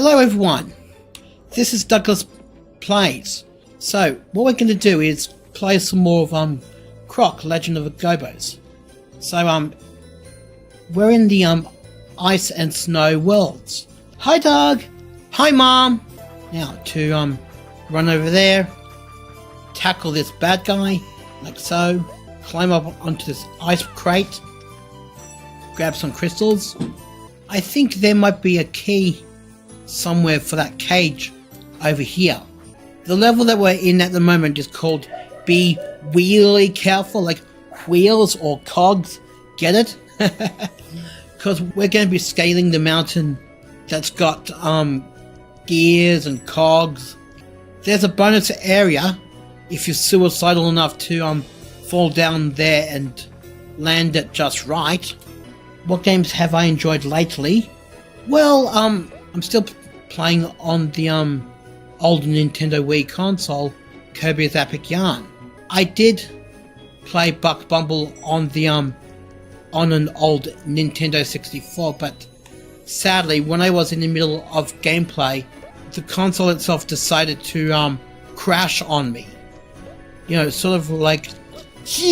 Hello everyone, this is Douglas Plays. So what we're going to do is play some more of Croc, Legend of the Gobbos. So we're in the ice and snow worlds. Hi Doug! Hi Mom! Now to run over there, tackle this bad guy, like so, climb up onto this ice crate, grab some crystals. I think there might be a key somewhere for that cage over here. The level that we're in at the moment is called Be Really Careful, like wheels or cogs, get it? Because we're going to be scaling the mountain that's got gears and cogs. There's a bonus area if you're suicidal enough to fall down there and land it just right. What games have I enjoyed lately? Well, I'm still playing on the old Nintendo Wii console, Kirby's Epic Yarn. I did play Buck Bumble on the on an old Nintendo 64, but sadly, when I was in the middle of gameplay, the console itself decided to crash on me. You know, sort of like. Do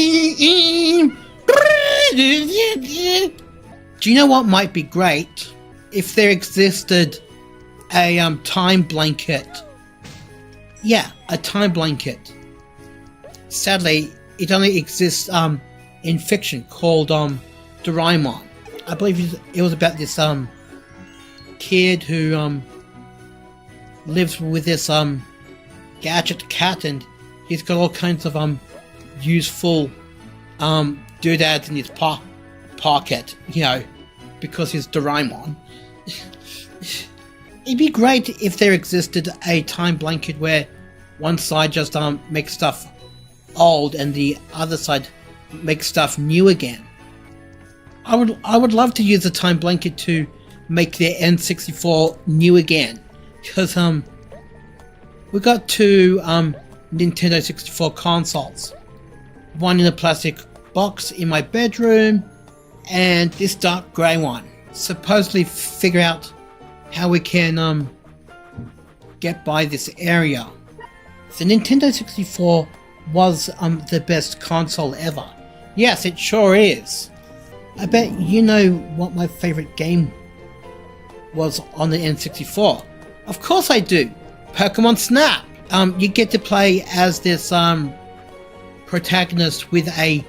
you know what might be great? If there existed a time blanket. Yeah, a time blanket. Sadly, it only exists in fiction called Doraemon. I believe it was about this kid who lives with this gadget cat, and he's got all kinds of useful doodads in his pocket, you know, because he's Doraemon. It'd be great if there existed a time blanket where one side just makes stuff old and the other side makes stuff new again. I would love to use a time blanket to make the N64 new again, because we got two Nintendo 64 consoles, one in a plastic box in my bedroom and this dark grey one. Supposedly figure out how we can get by this area. The Nintendo 64 was the best console ever. Yes, it sure is. I bet you know what my favourite game was on the N64. Of course I do. Pokemon Snap. You get to play as this protagonist with a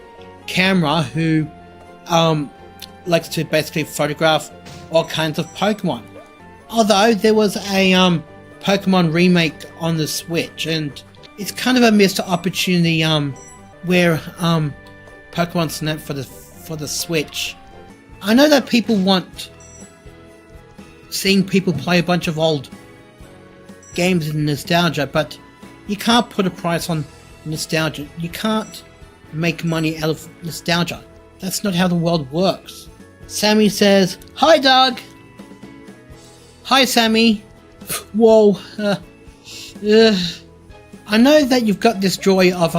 camera who likes to basically photograph all kinds of Pokemon. Although there was a Pokemon remake on the Switch, and it's kind of a missed opportunity where Pokemon Snap for the Switch. I know that people want seeing people play a bunch of old games in nostalgia, but you can't put a price on nostalgia. You can't make money out of nostalgia. That's not how the world works. Sammy says, "Hi, Doug." Hi, Sammy. Whoa. I know that you've got this joy of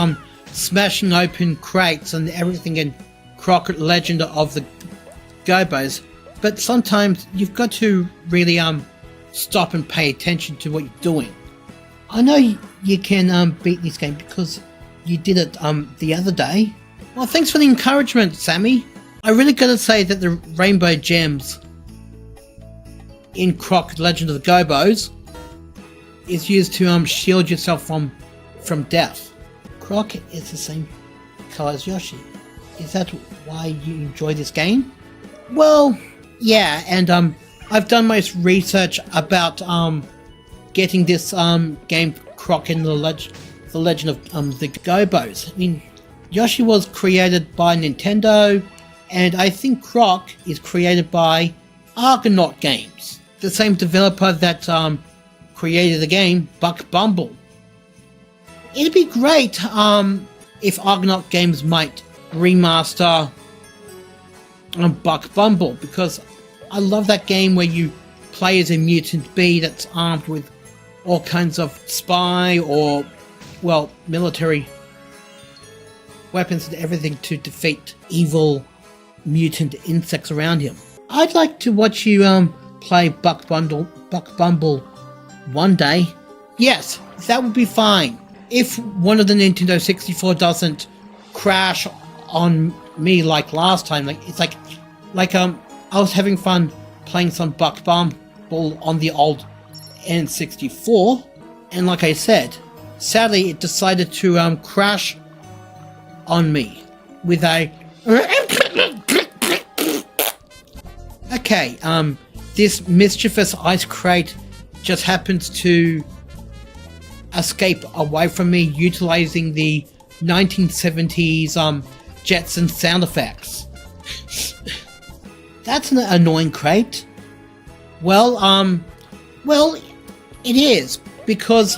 smashing open crates and everything in Croc, Legend of the Gobbos, but sometimes you've got to really stop and pay attention to what you're doing. I know you can beat this game because you did it the other day. Well, thanks for the encouragement, Sammy. I really gotta say that the rainbow gems in Croc, Legend of the Gobbos is used to shield yourself from death. Croc is the same color as Yoshi. Is that why you enjoy this game? Well, yeah, and I've done my research about getting this game Croc in the Legend of the Gobbos. I mean, Yoshi was created by Nintendo, and I think Croc is created by Argonaut Games, the same developer that created the game Buck Bumble. It'd be great if Argonaut Games might remaster Buck Bumble, because I love that game where you play as a mutant bee that's armed with all kinds of spy or, well, military weapons and everything to defeat evil mutant insects around him. I'd like to watch you play Buck Bumble one day. Yes, that would be fine. If one of the Nintendo 64 doesn't crash on me like last time, I was having fun playing some Buck Bumble on the old N64, and like I said, sadly it decided to crash on me with a okay, this mischievous ice crate just happens to escape away from me utilizing the 1970s Jetson sound effects. That's an annoying crate. Well, it is, because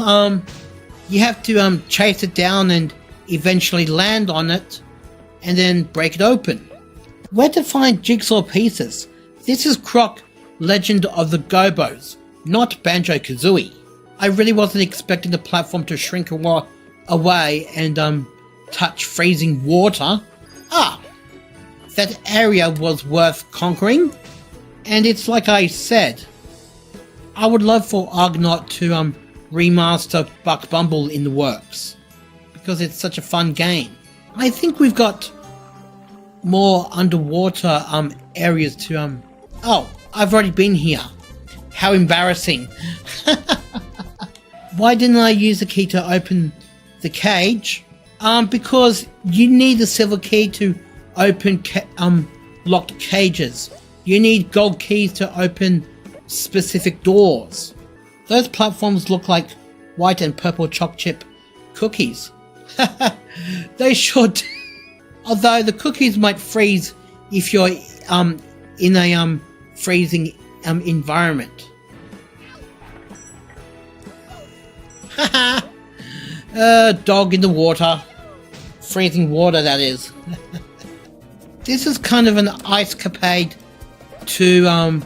you have to chase it down and eventually land on it and then break it open. Where to find jigsaw pieces? This is Croc, Legend of the Gobbos, not Banjo-Kazooie. I really wasn't expecting the platform to shrink away and touch freezing water. That area was worth conquering, and it's like I said, I would love for Argonaut to remaster Buck Bumble in the works, because it's such a fun game. I think we've got more underwater areas to oh, I've already been here. How embarrassing. Why didn't I use the key to open the cage? Because you need the silver key to open locked cages. You need gold keys to open specific doors. Those platforms look like white and purple choc chip cookies. They should. Although the cookies might freeze if you're in a freezing environment. Dog in the water. Freezing water, that is. This is kind of an ice capade to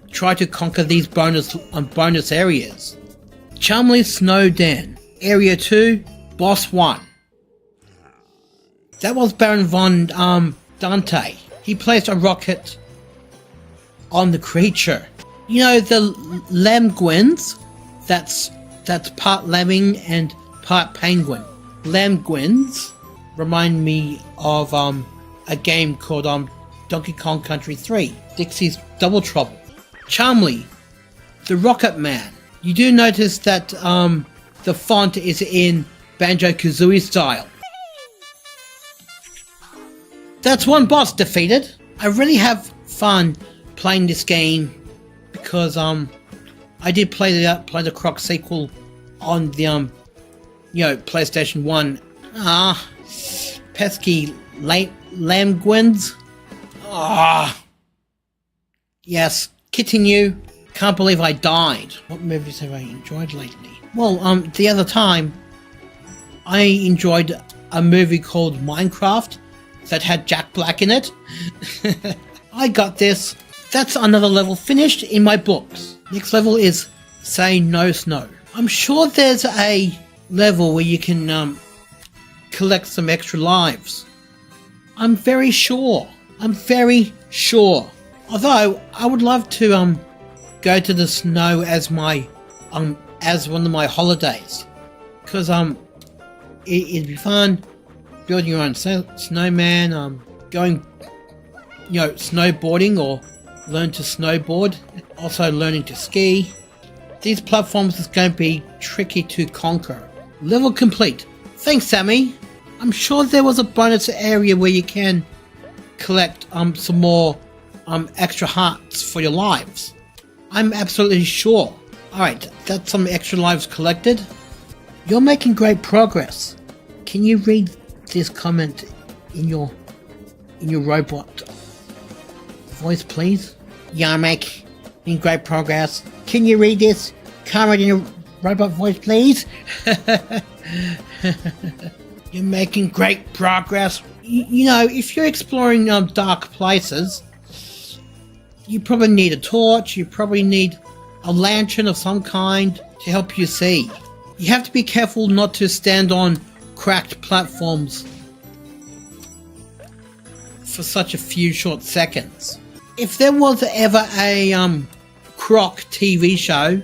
try to conquer these bonus areas. Chumley Snow Den, Area 2, Boss 1. That was Baron von Dante. He placed a rocket on the creature. You know, the lemguins? That's part lemming and part penguin. Lemguins remind me of a game called Donkey Kong Country 3, Dixie's Double Trouble. Chumley, the Rocket Man. You do notice that the font is in Banjo-Kazooie style. That's one boss defeated. I really have fun playing this game because I did play the Croc sequel on the PlayStation 1. Pesky lamgwins. Yes, continue. Can't believe I died. What movies have I enjoyed lately? Well, the other time I enjoyed a movie called Minecraft that had Jack Black in it. I got this. That's another level finished in my books. Next level is Say No Snow. I'm sure there's a level where you can collect some extra lives. I'm very sure. Although I would love to go to the snow as my as one of my holidays, because it'd be fun building your own snowman, going snowboarding or learn to snowboard, also learning to ski. These platforms is going to be tricky to conquer. Level complete. Thanks, Sammy. I'm sure there was a bonus area where you can collect some more extra hearts for your lives. I'm absolutely sure. Alright, that's some extra lives collected. You're making great progress. Can you read this comment in your robot voice, please? You're making great progress. Can you read this comment in your robot voice, please? You're making great progress. You know, if you're exploring dark places, you probably need a torch, you probably need a lantern of some kind to help you see. You have to be careful not to stand on cracked platforms for such a few short seconds. if there was ever a Croc TV show,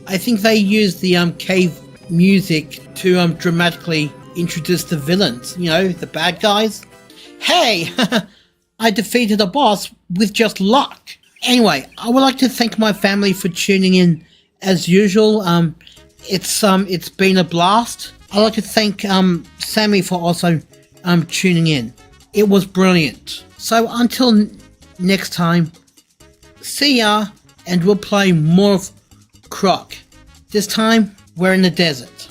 I think they used the cave music to dramatically introduce the villains, you know, the bad guys. Hey, I defeated a boss with just luck. Anyway, I would like to thank my family for tuning in as usual. It's been a blast. I'd like to thank Sammy for also tuning in. It was brilliant. So until next time, see ya, and we'll play more of Croc. This time, we're in the desert.